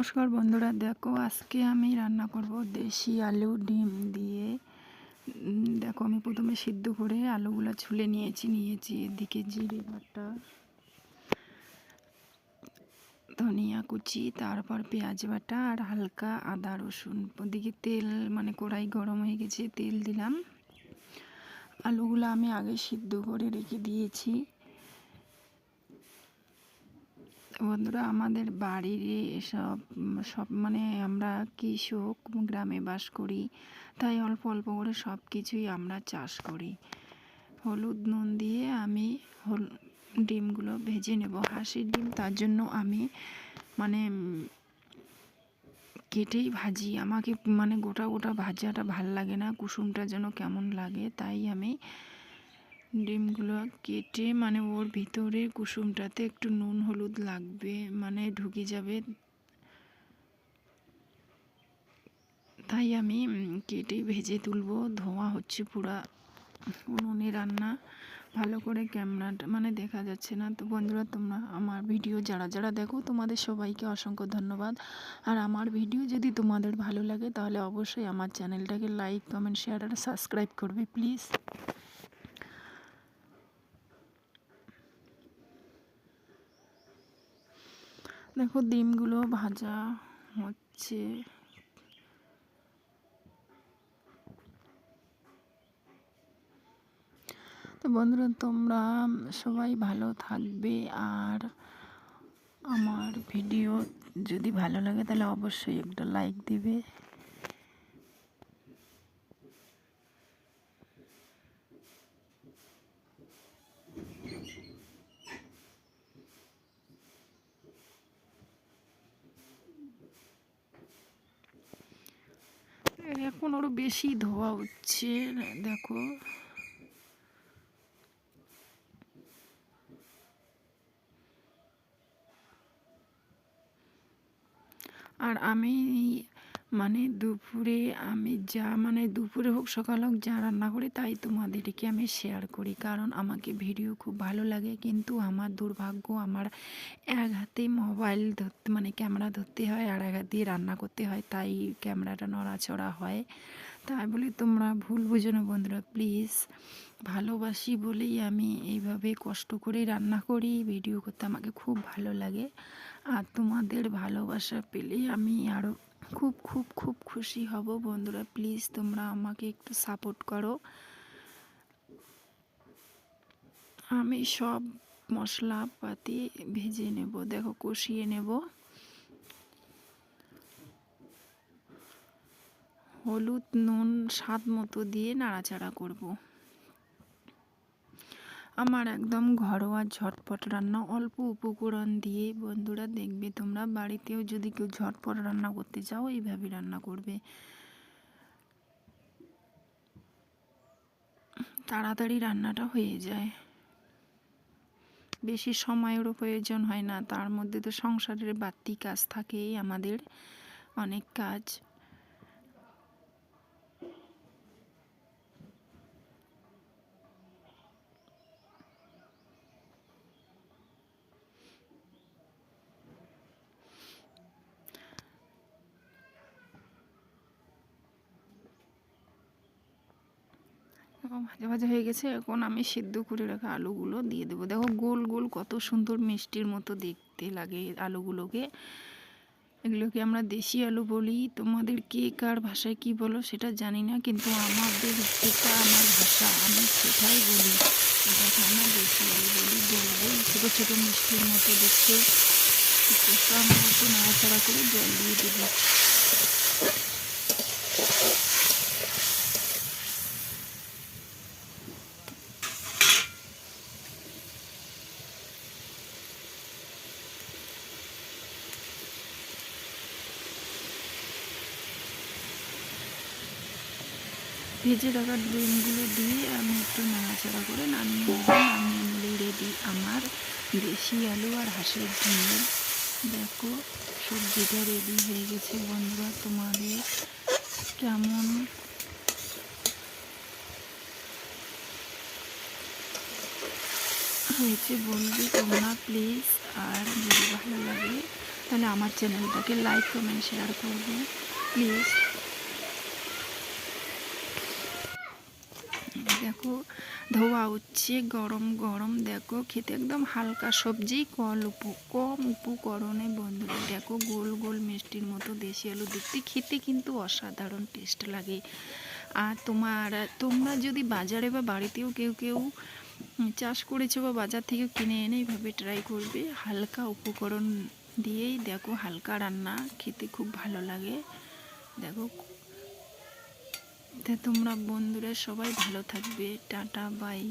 নমস্কার বন্ধুরা, দেখো আজকে আমি রান্না করব দেশি আলু ডিম দিয়ে। দেখো আমি প্রথমে সিদ্ধ করে আলুগুলো ছুলে নিয়েছি। এদিকে জিরে বাটা, ধনিয়া কুচি, তারপর পেঁয়াজ বাটা আর হালকা আদা রসুন। ওদিকে তেল কড়াই গরম হয়ে গেছে, তেল দিলাম। আলুগুলো আমি আগে সিদ্ধ করে রেখে দিয়েছি। বন্ধুরা, আমাদের বাড়ির সব আমরা কৃষক, গ্রামে বাস করি, তাই অল্প অল্প করে সব কিছুই আমরা চাষ করি। হলুদ নুন দিয়ে আমি ডিমগুলো ভেজে নেব। হাঁসের ডিম, তার জন্য আমি কেটেই ভাজি। আমাকে গোটা গোটা ভাজাটা ভাল লাগে না, কুসুমটা যেন কেমন লাগে, তাই আমি ডিমগুলো কেটে ওর ভিতরে কুসুমটাতে একটু নুন হলুদ লাগবে, ঢুকে যাবে, তাই আমি কেটেই ভেজে তুলবো। ধোঁয়া হচ্ছে পুরা, উনুনে রান্না, ভালো করে ক্যামেরাটা দেখা যাচ্ছে না। তো বন্ধুরা, তোমরা আমার ভিডিও যারা যারা দেখো, তোমাদের সবাইকে অসংখ্য ধন্যবাদ। আর আমার ভিডিও যদি তোমাদের ভালো লাগে তাহলে অবশ্যই আমার চ্যানেলটাকে লাইক, কমেন্ট, শেয়ার আর সাবস্ক্রাইব করবে প্লিজ। দেখো ডিমগুলো ভাজা হচ্ছে। তো বন্ধুরা, তোমরা সবাই ভালো থাকবে, আর আমার ভিডিও যদি ভালো লাগে তাহলে অবশ্যই একটা লাইক দিবে। এখন আরো বেশি ধোয়া হচ্ছে, দেখো। আর আমি দুপুরে দুপুরে হোক সকাল হোক যা রান্না করি তাই তোমাদেরকে আমি শেয়ার করি, কারণ আমাকে ভিডিও খুব ভালো লাগে। কিন্তু আমার দুর্ভাগ্য, আমার এক হাতে মোবাইল ধরতে ক্যামেরা ধরতে হয়, আর এক হাত দিয়ে রান্না করতে হয়, তাই ক্যামেরাটা নড়াচড়া হয়। তাই বলি তোমরা ভুল বুঝো না বন্ধুরা, প্লিজ। ভালোবাসি বলেই আমি এইভাবে কষ্ট করে রান্না করি, ভিডিও করতে আমাকে খুব ভালো লাগে। আর তোমাদের ভালোবাসা পেলেই আমি আরও খুব খুব খুব খুশি হব। বন্ধুরা, প্লিজ তোমরা আমাকে একটু সাপোর্ট করো। আমি সব মশলাপাতি ভেজে নেব, দেখো কষিয়ে নেব। হলুদ নুন স্বাদ মতো দিয়ে নাড়াচাড়া করব। আমার একদম ঘরোয়া ঝটপট রান্না, অল্প উপকরণ দিয়ে। বন্ধুরা, দেখবে তোমরা বাড়িতেও যদি কেউ ঝটপট রান্না করতে চাও, এইভাবে রান্না করবে, তাড়াতাড়ি রান্নাটা হয়ে যায়, বেশি সময়েরও প্রয়োজন হয় না। তার মধ্যে তো সংসারের বাড়তি কাজ থাকেই, আমাদের অনেক কাজ। ভাজা ভাজা হয়ে গেছে, এখন আমি সিদ্ধ করে রাখা আলুগুলো দিয়ে দেবো। দেখো গোল গোল কত সুন্দর মিষ্টির মতো দেখতে লাগে আলুগুলোকে। এগুলোকে আমরা দেশি আলু বলি, তোমাদের কে কার ভাষায় কি বলো সেটা জানি না, কিন্তু আমাদের যেটা আমার ভাষা আমি সেটাই বলি। এটাকে আমরা দেশি আলু বলি, গোল গোল ছোটো ছোটো মিষ্টির মতো দেখতে। আমরা একটু নাড়াচাড়া করে জল দিয়ে দেবো। ভেজে রাখা ডিমগুলো দিয়ে আমি একটু নাড়াচাড়া করে নামিয়ে নেব। নামিয়ে নিলেই রেডি আমার দেশি আলু আর হাঁসের ডিম। দেখো সবজিটা রেডি হয়ে গেছে। বন্ধুরা, তোমাদের কেমন হয়েছে বলবে তোমরা প্লিজ। আর যদি ভালো লাগে তাহলে হলে আমার চ্যানেলটাকে লাইক কমেন্ট শেয়ার করবে প্লিজ। দেখো ধোয়া উঠছে গরম গরম, দেখো খেতে একদম হালকা সবজি, কম উপকরণে বন্ধুরা। দেখো গোল গোল মিষ্টির মতো দেশি আলু দেখতে খেতে কিন্তু অসাধারণ টেস্ট লাগে। আর তোমরা যদি বাজারে বা বাড়িতেও কেউ কেউ চাষ করেছো বা বাজার থেকে কিনে এনে এইভাবে ট্রাই করবে, হালকা উপকরণ দিয়েই দেখো হালকা রান্না খেতে খুব ভালো লাগে। দেখো তোমরা বন্ধুরা সবাই ভালো থাকবে, টাটা বাই।